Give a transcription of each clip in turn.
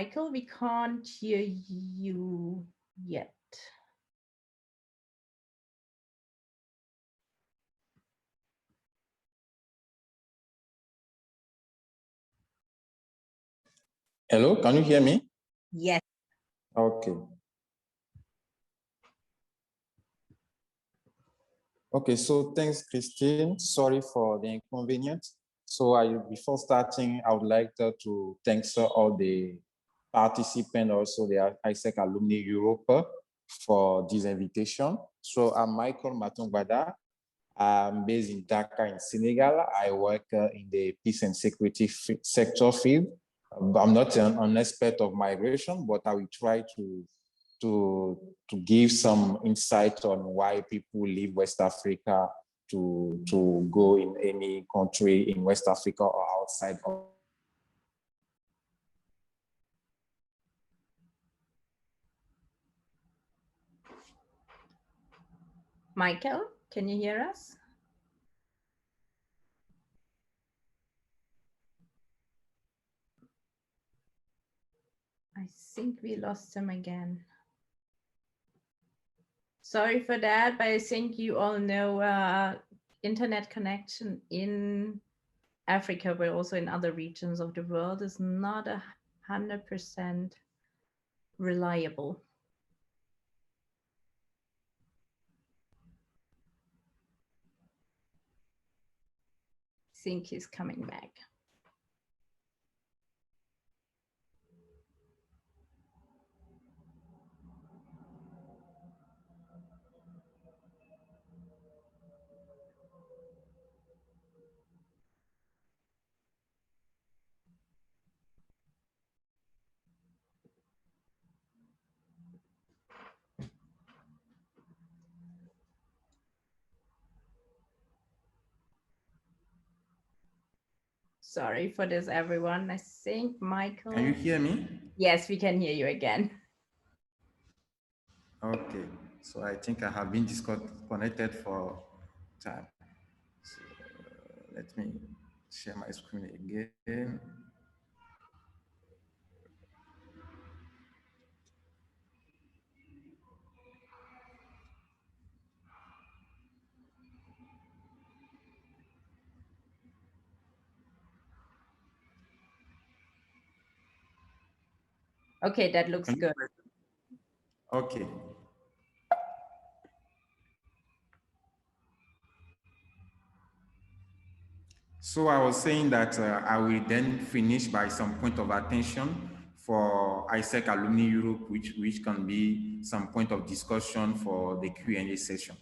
Michael, we can't hear you yet. Hello, can you hear me? Yes. Okay. Okay, so thanks, Christine. Sorry for the inconvenience. So before starting, I would like to thank all the participants, also the ISEC Alumni Europe for this invitation. So I'm Michael Matongbada. I'm based in Dakar in Senegal. I work in the peace and security sector field. I'm not an expert of migration, but I will try to give some insight on why people leave West Africa to go in any country in West Africa or outside of. Michael, can you hear us? I think we lost him again. Sorry for that, but I think you all know internet connection in Africa, but also in other regions of the world is not 100% reliable. I think he's coming back. Sorry for this, everyone. I think Michael. Can you hear me? Yes, we can hear you again. Okay, so I think I have been disconnected for time. So let me share my screen again. Okay, that looks good. Okay. So I was saying that I will then finish by some point of attention for ISEC Alumni Europe, which can be some point of discussion for the Q&A session.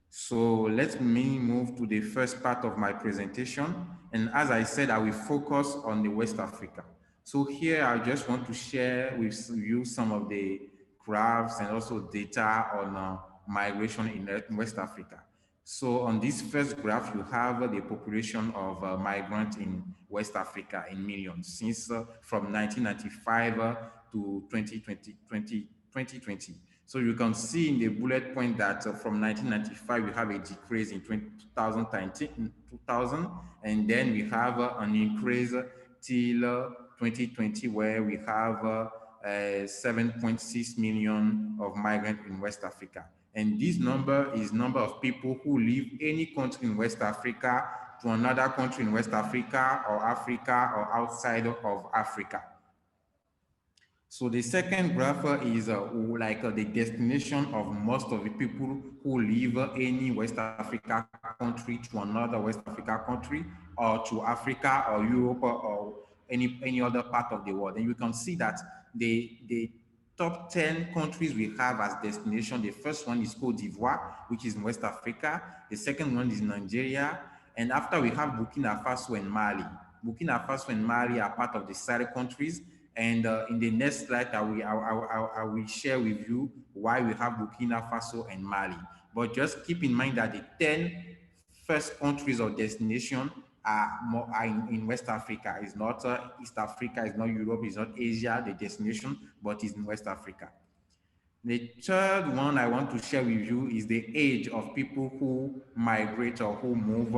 So let me move to the first part of my presentation. And as I said, I will focus on the West Africa. So here I just want to share with you some of the graphs and also data on migration in West Africa. So on this first graph, you have the population of migrants in West Africa in millions since from 1995 to 2020. So you can see in the bullet point that from 1995, we have a decrease in 2000, and then we have an increase till 2020, where we have 7.6 million of migrants in West Africa. And this number is number of people who leave any country in West Africa to another country in West Africa or outside of Africa. So the second graph is the destination of most of the people who leave any West Africa country to another West Africa country, or to Africa or Europe or any other part of the world. And you can see that the top 10 countries we have as destination, the first one is Cote d'Ivoire, which is in West Africa. The second one is Nigeria. And after we have Burkina Faso and Mali. Burkina Faso and Mali are part of the Sahel countries. And in the next slide, I will share with you why we have Burkina Faso and Mali. But just keep in mind that the 10 first countries of destination are in West Africa. It's not East Africa, it's not Europe, it's not Asia, the destination, but it's in West Africa. The third one I want to share with you is the age of people who migrate or who move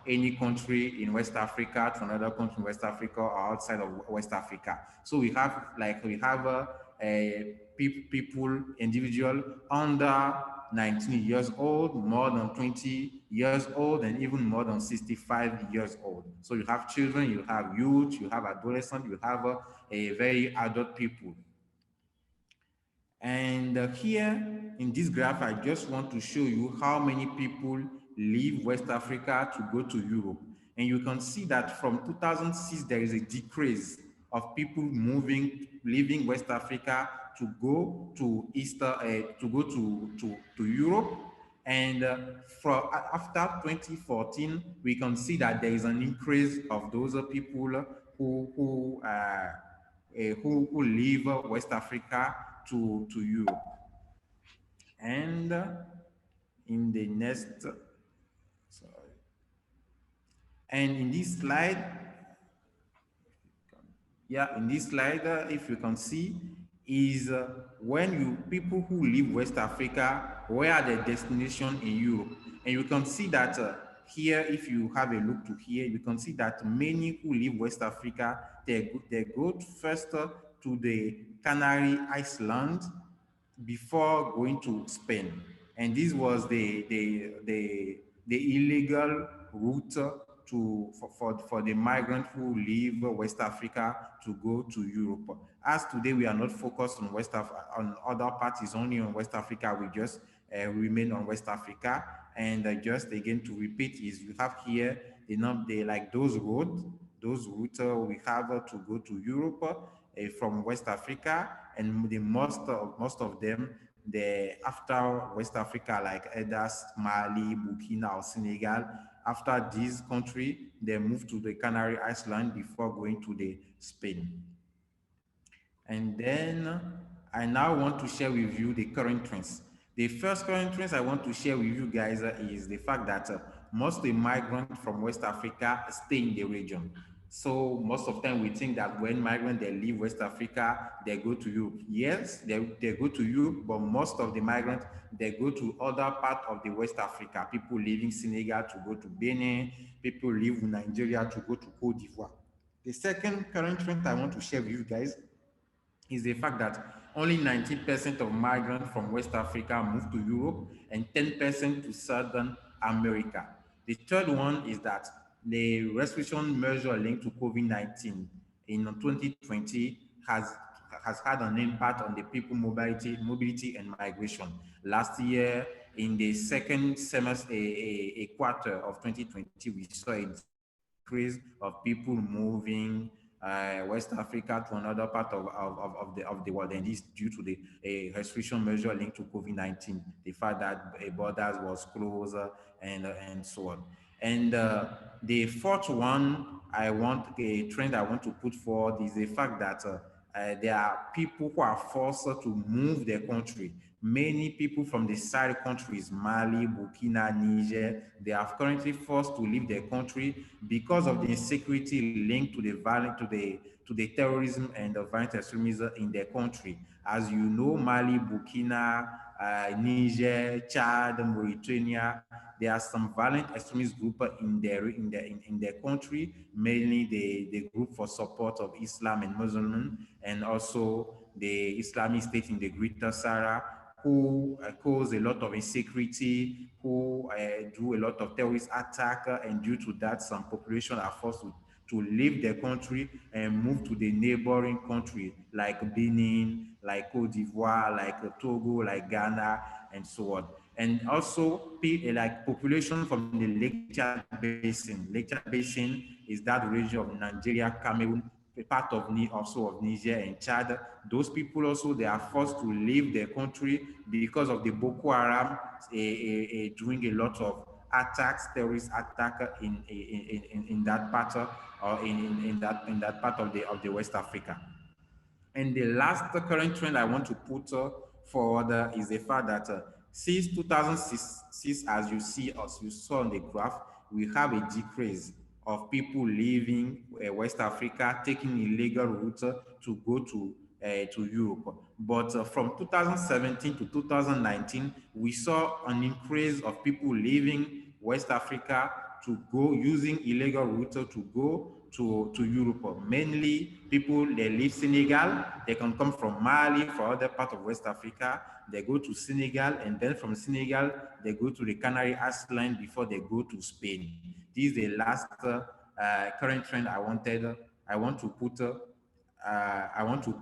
any country in West Africa to another country in West Africa or outside of West Africa. So we have people, individual under 19 years old, more than 20 years old, and even more than 65 years old. So you have children, you have youth, you have adolescents, you have a very adult people. And here in this graph, I just want to show you how many people leave West Africa to go to Europe. And you can see that from 2006, there is a decrease of people leaving West Africa to go to to Europe. And after 2014, we can see that there is an increase of those people who leave West Africa to Europe. And in the next, sorry, and in this slide, yeah, in this slide, if you can see, is when people who leave West Africa, where are their destination in Europe? And you can see that here, if you have a look to here, you can see that many who leave West Africa, they go first to the Canary Islands before going to Spain. And this was the illegal route for the migrant who leave West Africa to go to Europe. As today we are not focused on on other parties, only on West Africa, we just remain on West Africa. And just again to repeat is you have here like those routes we have to go to Europe from West Africa, and most of them, after West Africa, like either Mali, Burkina, or Senegal. After this country, they move to the Canary Islands before going to the Spain. And then I now want to share with you the current trends. The first current trends I want to share with you guys is the fact that most of the migrants from West Africa stay in the region. So most of the time we think that when migrants they leave West Africa, they go to Europe. Yes, they go to Europe, but most of the migrants, they go to other parts of the West Africa. People leaving Senegal to go to Benin, people leave Nigeria to go to Cote d'Ivoire. The second current trend I want to share with you guys is the fact that only 19% of migrants from West Africa move to Europe and 10% to Southern America. The third one is that the restriction measure linked to COVID-19 in 2020 has had an impact on the people mobility and migration. Last year, in the second semester, a quarter of 2020, we saw a decrease of people moving West Africa to another part of the world, and this due to the restriction measure linked to COVID-19, the fact that borders was closed and so on. And the fourth one, a trend I want to put forward is the fact that there are people who are forced to move their country. Many people from the Sahel countries, Mali, Burkina, Niger, they are currently forced to leave their country because of the insecurity linked to the terrorism and the violent extremism in their country. As you know, Mali, Burkina, Niger, Chad, Mauritania, there are some violent extremist groups in their country, mainly the group for support of Islam and Muslims, and also the Islamic State in the Greater Sahara, who cause a lot of insecurity, who do a lot of terrorist attack, and due to that, some population are forced to leave their country and move to the neighboring country like Benin, like Cote d'Ivoire, like Togo, like Ghana, and so on. And also, like population from the Lake Chad Basin. Lake Chad Basin is that region of Nigeria, Cameroon, a part of also of Niger and Chad. Those people also, they are forced to leave their country because of the Boko Haram doing a lot of attacks, terrorist attack in that part or in that part of the West Africa. And the last current trend I want to put forward is the fact that since 2006, as you saw on the graph, we have a decrease of people leaving West Africa, taking illegal routes to go to to Europe. But from 2017 to 2019, we saw an increase of people leaving West Africa to go using illegal routes to go to Europe. Mainly people, they leave Senegal, they can come from Mali, for other part of West Africa, they go to Senegal, and then from Senegal, they go to the Canary Islands before they go to Spain. This is the last current trend I want to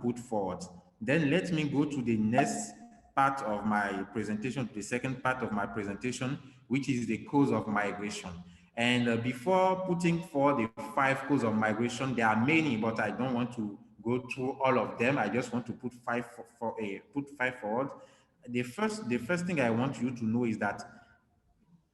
put forward. Then let me go to the next part of my presentation, the second part of my presentation, which is the cause of migration. And before putting forward the 5 causes of migration, there are many, but I don't want to go through all of them. I just want to put put 5 forward. The first thing I want you to know is that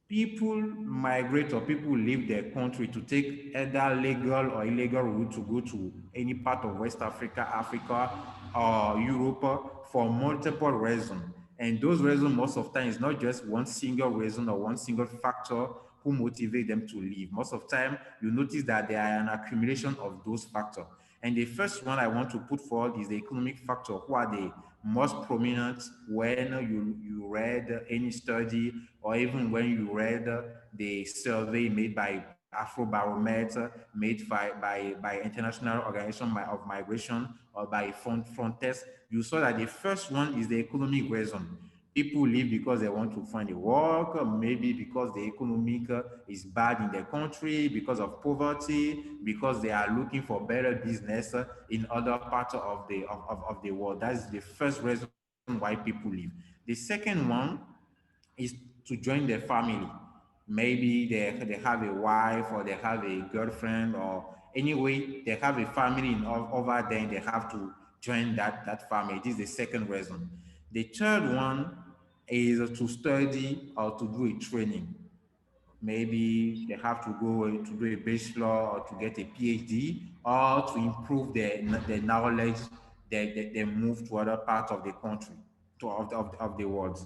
people migrate or people leave their country to take either legal or illegal route to go to any part of West Africa, Africa, or Europe for multiple reasons. And those reasons, most of the time, is not just one single reason or one single factor who motivate them to leave. Most of the time, you notice that there are an accumulation of those factors. And the first one I want to put forward is the economic factor, who are the most prominent when you read any study or even when you read the survey made by Afrobarometer, made by International Organization of Migration or by Frontex, you saw that the first one is the economic reason. People leave because they want to find a work, maybe because the economic is bad in their country, because of poverty, because they are looking for better business in other parts of the world. That's the first reason why people leave. The second one is to join their family. Maybe they have a wife or they have a girlfriend, or anyway, they have a family over there and they have to join that family. This is the second reason. The third one is to study or to do a training. Maybe they have to go to do a bachelor or to get a PhD or to improve their knowledge. They move to other parts of the country, of the world.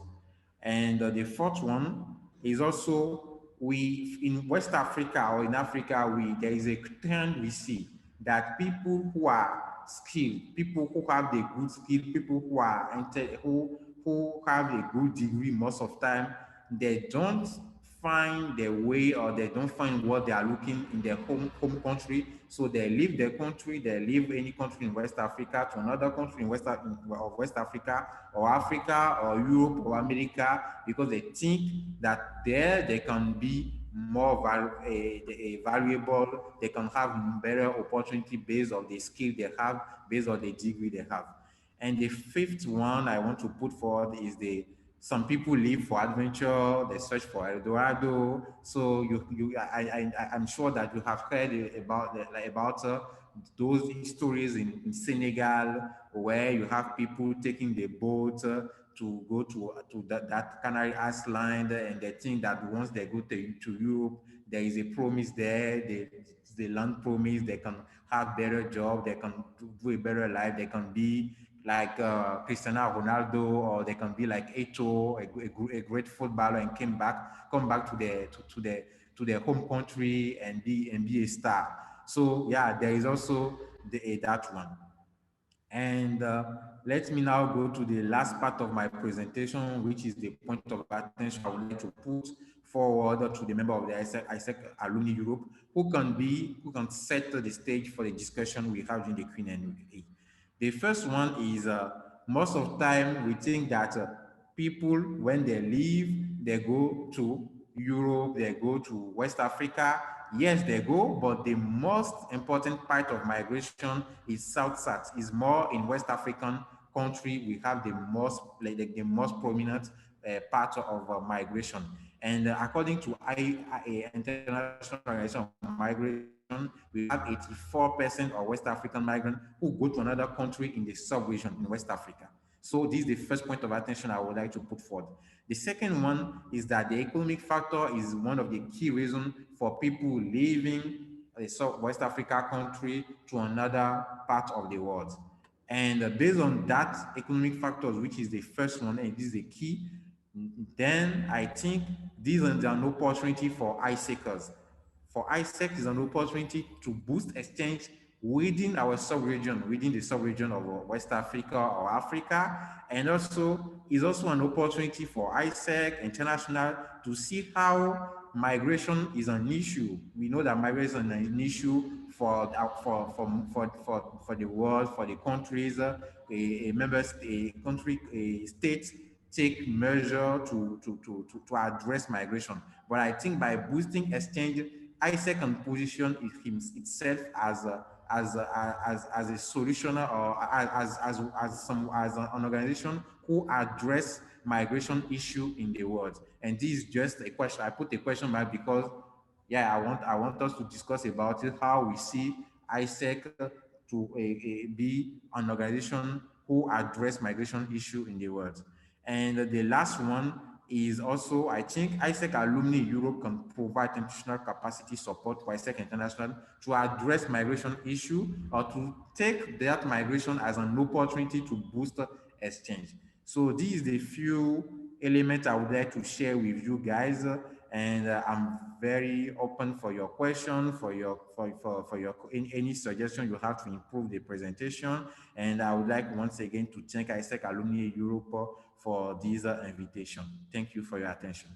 And the fourth one is also, we in West Africa or in Africa, there is a trend we see that people who are skilled, people who have the good skill, people who are who have a good degree, most of the time, they don't find their way or they don't find what they are looking in their home country. So they leave their country, they leave any country in West Africa to another country in West Africa or Europe or America, because they think that there they can be more valuable, they can have better opportunity based on the skill they have, based on the degree they have. And the fifth one I want to put forward is some people live for adventure, they search for El Dorado. So I'm sure that you have heard about those stories in Senegal, where you have people taking the boat to go to that Canary Island, and they think that once they go to Europe, there is a promise there, the land promise, they can have better job, they can do a better life, they can be like Cristiano Ronaldo, or they can be like Eto'o, a great footballer, and come back to their home country and be a star. So yeah, there is also that one. And let me now go to the last part of my presentation, which is the point of attention I would like to put forward to the member of the ISEC Alumni Europe, who can set the stage for the discussion we have during the Q&A. The first one is most of the time we think that people, when they leave, they go to Europe, they go to West Africa. Yes, they go, but the most important part of migration is South, is more in West African country. We have the most prominent part of migration. And according to International Organization of Migration, we have 84% of West African migrants who go to another country in the sub-region in West Africa. So this is the first point of attention I would like to put forward. The second one is that the economic factor is one of the key reasons for people leaving a West Africa country to another part of the world. And based on that economic factors, which is the first one, and this is the key, then I think this is an opportunity for ISECers. For ISEC is an opportunity to boost exchange within our sub-region, within the sub-region of West Africa or Africa, and also is also an opportunity for ISEC International to see how migration is an issue. We know that migration is an issue for the world, for the countries, a member state, a country, a state take measure to address migration. But I think by boosting exchange, ISEC can position itself as a solution or as an organization who address migration issue in the world. And this is just a question. I put a question mark because yeah, I want us to discuss about it, how we see ISEC to be an organization who address migration issue in the world. And the last one is also, I think ISEC Alumni Europe can provide institutional capacity support for ISEC International to address migration issue or to take that migration as an opportunity to boost exchange. So these are the few elements I would like to share with you guys, and I'm very open for your question, for your any suggestion you have to improve the presentation. And I would like once again to thank ISEC Alumni Europe for this invitation. Thank you for your attention.